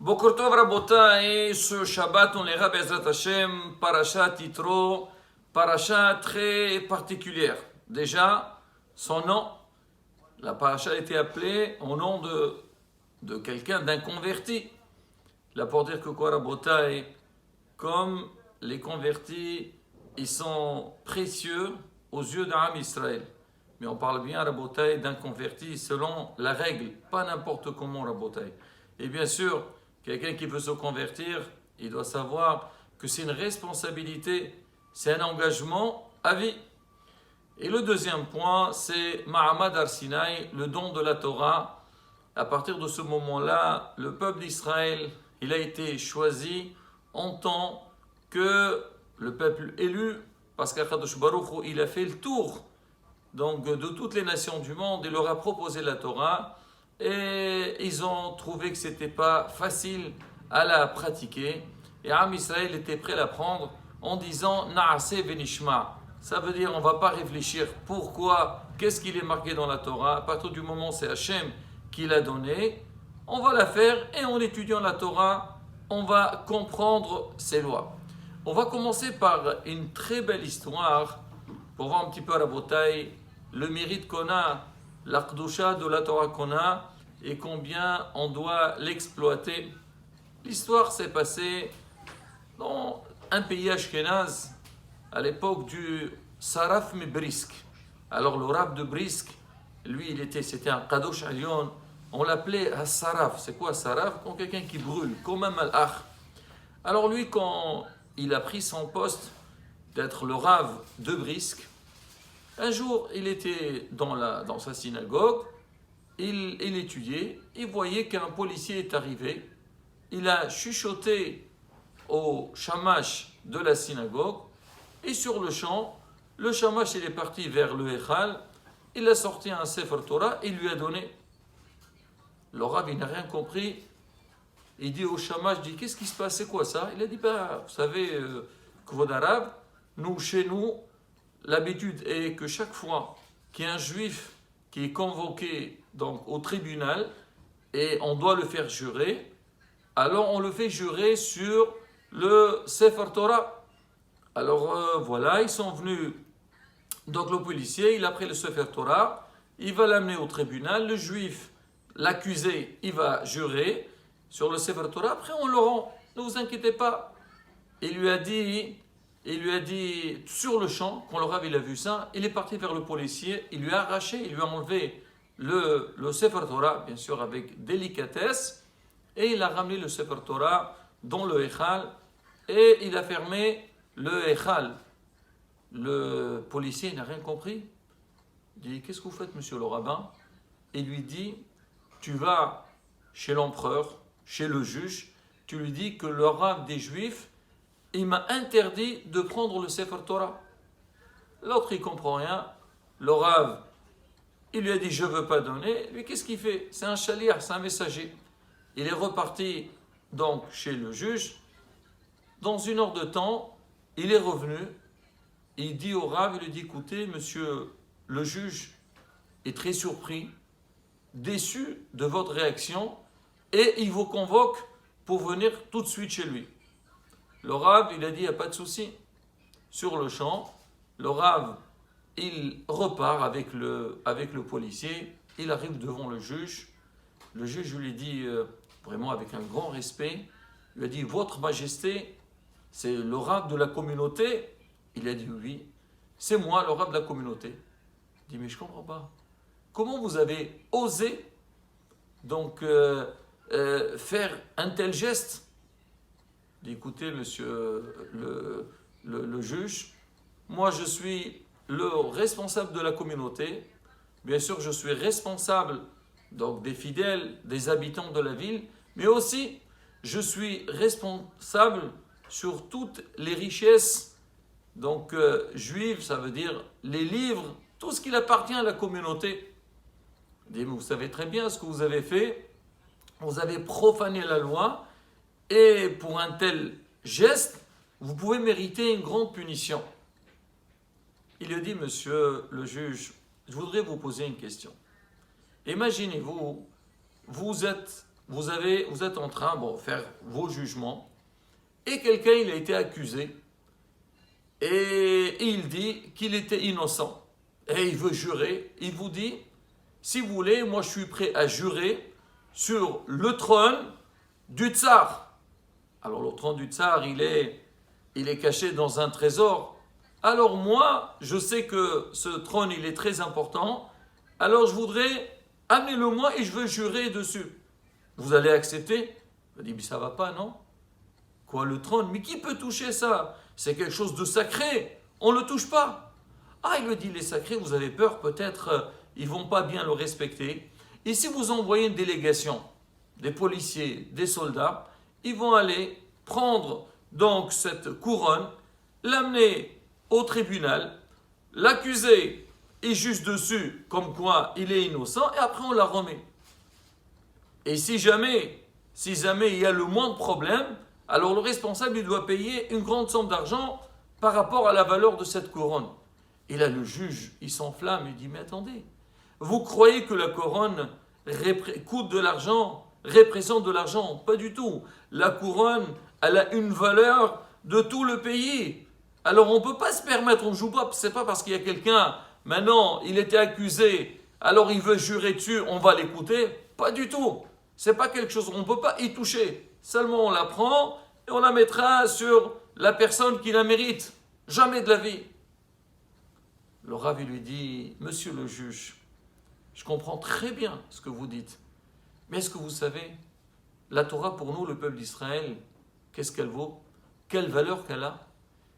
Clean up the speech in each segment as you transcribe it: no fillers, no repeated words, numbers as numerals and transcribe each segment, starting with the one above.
Boker Tov Rabotai, ce Shabbat on lira Bezrat Hashem, Parashat Yitro, Parashat très particulière. Déjà, son nom, la Parashat a été appelée au nom de quelqu'un, d'un converti. Là pour dire que quoi Rabotai, comme les convertis, ils sont précieux aux yeux d'Am Israël. Mais on parle bien Rabotai d'un converti selon la règle, pas n'importe comment Rabotai. Et bien sûr, quelqu'un qui veut se convertir, il doit savoir que c'est une responsabilité, c'est un engagement à vie. Et le deuxième point, c'est Ma'amad Ar-Sinaï, le don de la Torah. À partir de ce moment-là, le peuple d'Israël, il a été choisi en tant que le peuple élu, parce qu'Akadosh Baruch Hu, il a fait le tour donc, de toutes les nations du monde, il leur a proposé la Torah, et ils ont trouvé que ce n'était pas facile à la pratiquer. Et Am Israël était prêt à la prendre en disant Na'aseh benishma. Ça veut dire on ne va pas réfléchir pourquoi, qu'est-ce qu'il est marqué dans la Torah. À partir du moment où c'est Hachem qui l'a donné, on va la faire et en étudiant la Torah, on va comprendre ses lois. On va commencer par une très belle histoire pour voir un petit peu à la bataille le mérite qu'on a, la Kdusha de la Torah qu'on a et combien on doit l'exploiter. L'histoire s'est passée dans un pays ashkénaze à l'époque du Saraf Brisk. Alors le rab de Brisk, lui, c'était un Kadosh Alyon, on l'appelait un Saraf. C'est quoi Saraf? Quand quelqu'un qui brûle, comme un malach. Alors lui, quand il a pris son poste d'être le rave de Brisk, un jour, il était dans sa synagogue, il étudiait, il voyait qu'un policier est arrivé, il a chuchoté au shamash de la synagogue, et sur le champ, le shamash il est parti vers le Echal, il a sorti un Sefer Torah et il lui a donné. Le rabbin n'a rien compris, il dit au shamash, qu'est-ce qui se passe, c'est quoi ça? Il a dit, vous savez, Kvod Arabe, nous, chez nous, l'habitude est que chaque fois qu'il y a un juif qui est convoqué donc, au tribunal et on doit le faire jurer, alors on le fait jurer sur le Sefer Torah. Alors voilà, ils sont venus, donc le policier, il a pris le Sefer Torah, il va l'amener au tribunal, le juif, l'accusé, il va jurer sur le Sefer Torah, après on le rend, ne vous inquiétez pas. Il lui a dit sur le champ, quand le rabbin il a vu ça, il est parti vers le policier, il lui a arraché, il lui a enlevé le Sefer Torah, bien sûr avec délicatesse, et il a ramené le Sefer Torah dans le Echal, et il a fermé le Echal. Le policier n'a rien compris. Il dit, qu'est-ce que vous faites, monsieur le rabbin? Il lui dit, tu vas chez l'empereur, chez le juge, tu lui dis que le rave des Juifs, il m'a interdit de prendre le Sefer Torah. L'autre, il ne comprend rien. Le Rav, il lui a dit, je ne veux pas donner. Lui, qu'est-ce qu'il fait? C'est un chaliar, c'est un messager. Il est reparti donc chez le juge. Dans une heure de temps, il est revenu. Il dit au Rav, il lui dit, écoutez, monsieur le juge est très surpris, déçu de votre réaction, et il vous convoque pour venir tout de suite chez lui. Le Rav, il a dit, il n'y a pas de souci. Sur le champ, le Rav, il repart avec le policier, il arrive devant le juge. Le juge lui dit, vraiment avec un grand respect, il lui a dit, votre majesté, c'est le Rav de la communauté? Il a dit, oui, c'est moi, le Rav de la communauté. Il dit, mais je ne comprends pas. Comment vous avez osé donc faire un tel geste? Il dit, écoutez, monsieur le juge, moi je suis le responsable de la communauté, bien sûr je suis responsable donc, des fidèles, des habitants de la ville, mais aussi je suis responsable sur toutes les richesses donc, juives, ça veut dire les livres, tout ce qui appartient à la communauté. Il dit, mais vous savez très bien ce que vous avez fait, vous avez profané la loi, et pour un tel geste, vous pouvez mériter une grande punition. Il lui dit, monsieur le juge, je voudrais vous poser une question. Imaginez-vous, vous êtes vous êtes en train de faire vos jugements, et quelqu'un il a été accusé, et il dit qu'il était innocent, et il veut jurer, il vous dit, si vous voulez, moi je suis prêt à jurer sur le trône du tsar. Alors le trône du tsar, il est caché dans un trésor. Alors moi, je sais que ce trône, il est très important. Alors je voudrais, amenez-le-moi et je veux jurer dessus. Vous allez accepter? Il dit, mais ça va pas, non? Quoi, le trône? Mais qui peut toucher ça? C'est quelque chose de sacré. On ne le touche pas. Ah, il le dit, les sacrés, vous avez peur, peut-être ils vont pas bien le respecter. Et si vous envoyez une délégation, des policiers, des soldats, ils vont aller prendre donc cette couronne, l'amener au tribunal, l'accuser et juge dessus comme quoi il est innocent, et après on la remet. Et si jamais il y a le moindre problème, alors le responsable il doit payer une grande somme d'argent par rapport à la valeur de cette couronne. Et là le juge, il s'enflamme, il dit, mais attendez, vous croyez que la couronne coûte de l'argent, représente de l'argent? Pas du tout. La couronne, elle a une valeur de tout le pays. Alors on ne peut pas se permettre, on ne joue pas, c'est pas parce qu'il y a quelqu'un, maintenant il était accusé, alors il veut jurer dessus, on va l'écouter. Pas du tout. C'est pas quelque chose, on ne peut pas y toucher. Seulement on la prend et on la mettra sur la personne qui la mérite. Jamais de la vie. Le Rav lui dit, monsieur le juge, je comprends très bien ce que vous dites. Mais est-ce que vous savez, la Torah pour nous, le peuple d'Israël, qu'est-ce qu'elle vaut? Quelle valeur qu'elle a?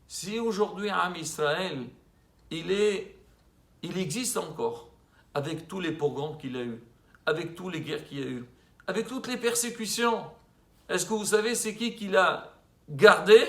Si aujourd'hui Am Israël, il existe encore, avec tous les pogroms qu'il a eu, avec toutes les guerres qu'il y a eu, avec toutes les persécutions, est-ce que vous savez c'est qui l'a gardé?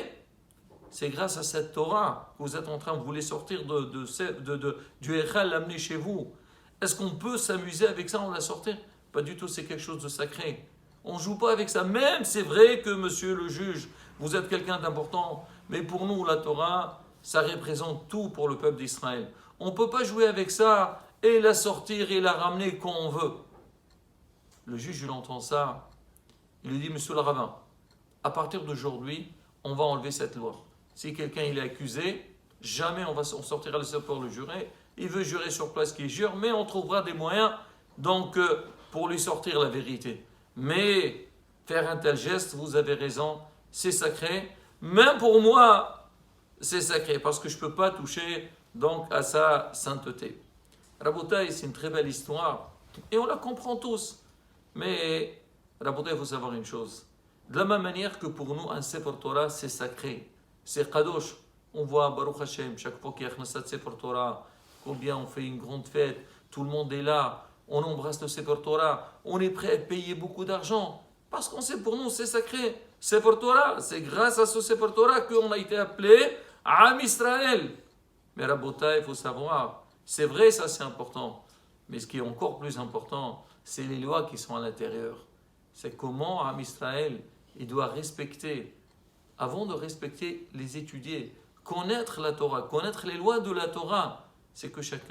C'est grâce à cette Torah que vous êtes en train, vous voulez sortir du Echal, l'amener chez vous. Est-ce qu'on peut s'amuser avec ça, on la sortir? Pas du tout, c'est quelque chose de sacré. On ne joue pas avec ça. Même, c'est vrai que, monsieur le juge, vous êtes quelqu'un d'important, mais pour nous, la Torah, ça représente tout pour le peuple d'Israël. On ne peut pas jouer avec ça et la sortir et la ramener quand on veut. Le juge, il entend ça. Il lui dit, monsieur le rabbin, à partir d'aujourd'hui, on va enlever cette loi. Si quelqu'un il est accusé, jamais on sortira le seul pour le jurer. Il veut jurer sur place qu'il jure, mais on trouvera des moyens donc pour lui sortir la vérité. Mais faire un tel geste, vous avez raison, c'est sacré. Même pour moi, c'est sacré parce que je ne peux pas toucher donc à sa sainteté. Rabotai, c'est une très belle histoire et on la comprend tous. Mais Rabotai, il faut savoir une chose. De la même manière que pour nous, un Sefer Torah, c'est sacré, c'est Kadosh. On voit Baruch Hashem, chaque fois qu'il y a un Sefer Torah, combien on fait une grande fête, tout le monde est là, on embrasse le Sefer Torah, on est prêt à payer beaucoup d'argent, parce qu'on sait pour nous c'est sacré. Sefer Torah, c'est grâce à ce Sefer Torah qu'on a été appelé Am Israël. Mais Rabotai, il faut savoir, c'est vrai, ça c'est important, mais ce qui est encore plus important, c'est les lois qui sont à l'intérieur. C'est comment Am Israël, il doit respecter, avant de respecter, les étudier, connaître la Torah, connaître les lois de la Torah. C'est que chaque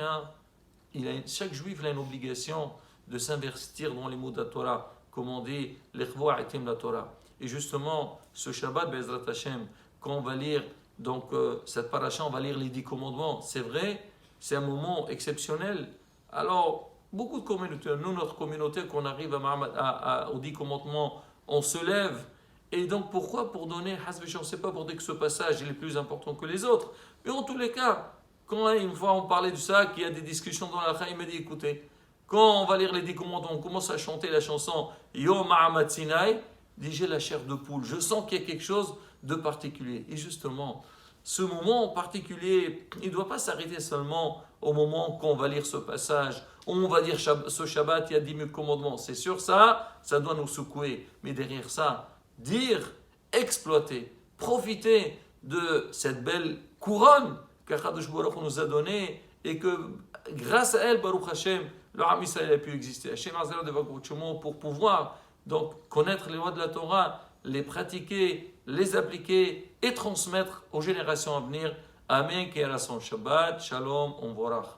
juif il a une obligation de s'investir dans les mots de la Torah, comme on dit, l'echvoa etim la Torah. Et justement, ce Shabbat, Be'ezrat Hashem, quand on va lire donc, cette paracha, on va lire les 10 commandements. C'est vrai, c'est un moment exceptionnel. Alors, beaucoup de communautés, nous, notre communauté, qu'on arrive aux 10 commandements, on se lève. Et donc, pourquoi? Pour donner, je ne sais pas, pour dire que ce passage il est plus important que les autres. Mais en tous les cas, quand une fois on parlait de ça, qu'il y a des discussions dans la Chaïm, il m'a dit, écoutez, quand on va lire les 10 commandements, on commence à chanter la chanson Yom Ma'amat Sinai, dit j'ai la chair de poule, je sens qu'il y a quelque chose de particulier. Et justement, ce moment particulier, il ne doit pas s'arrêter seulement au moment qu'on va lire ce passage, où on va dire ce Shabbat, il y a 10 000 commandements. C'est sûr, ça doit nous secouer. Mais derrière ça, dire, exploiter, profiter de cette belle couronne qu'Akadosh Baruch Hu nous a donnée et que grâce à elle, Baruch Hashem, le Am Israël a pu exister. Hashem Azra de Vakuchemo pour pouvoir donc connaître les lois de la Torah, les pratiquer, les appliquer et transmettre aux générations à venir. Amen. Qui son Shabbat, Shalom, on vorach.